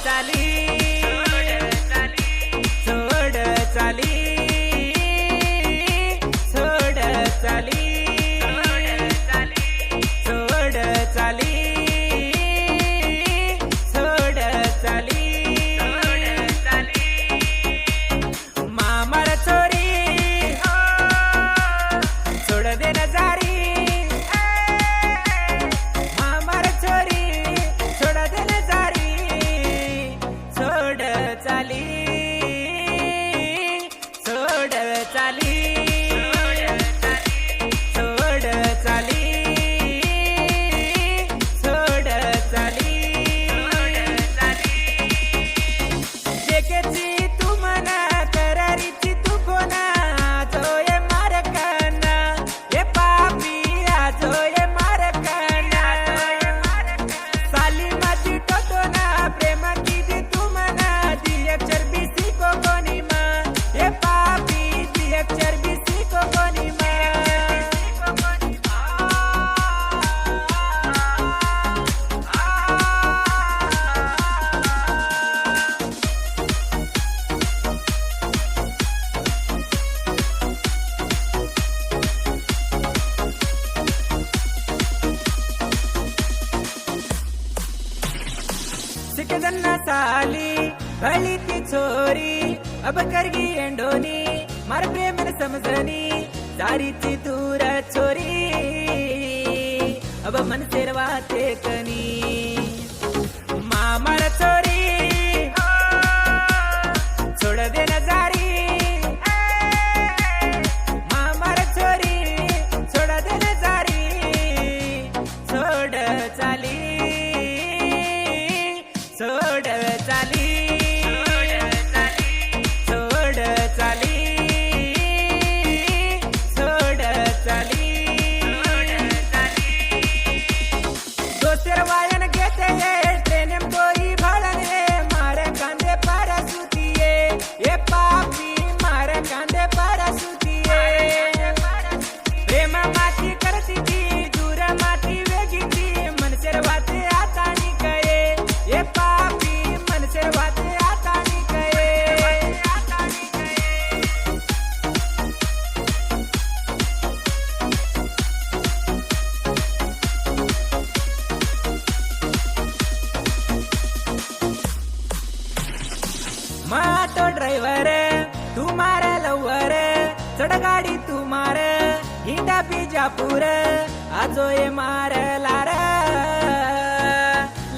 चाली सोड चाली सोड चाली सोड चाली सोड चाली मामार चोरी सोड दे न जारी मामार चोरी सोड दे न जारी सोड चाली सोड चाली सोड चाली सोड चाली देखेची तू मना करारीची तू कोणा जोये मारकाना ये पापी जोये मारकाना साली माझी टोटोना प्रेमा किती तू मना दी अक्षर बीसी को कोणी मा ये पापी दी अक्षर बीसी को कोणी मा सिकदन्ना साली भली ती छोरी अब करगी एंडोनी मार प्रेम न समझनी सारी ती दूर छोरी अब मन सेरवाते कनी मामार चोरी छोड़ दे न जारी मामार चोरी छोड़ दे न जारी छोड़ चाली सोड चाली सोड चाली सोड चाली दोस्तर वायन घेते ये ट्रेन में कोई भाड़ने मारे कांदे पारा सुतिये ये पापी मारे कांदे पारा सुतिये प्रेम माती करती थी दूर माती वेगी थी मन सेरवाते आता नहीं कये ये पापी मन सेरवाते आता नहीं कये मा तो ड्राइवर तू मारे लवर चढ गाडी तू मार हिंडा बिजापूर आजो ये मार लार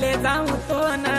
ले जाऊ तो न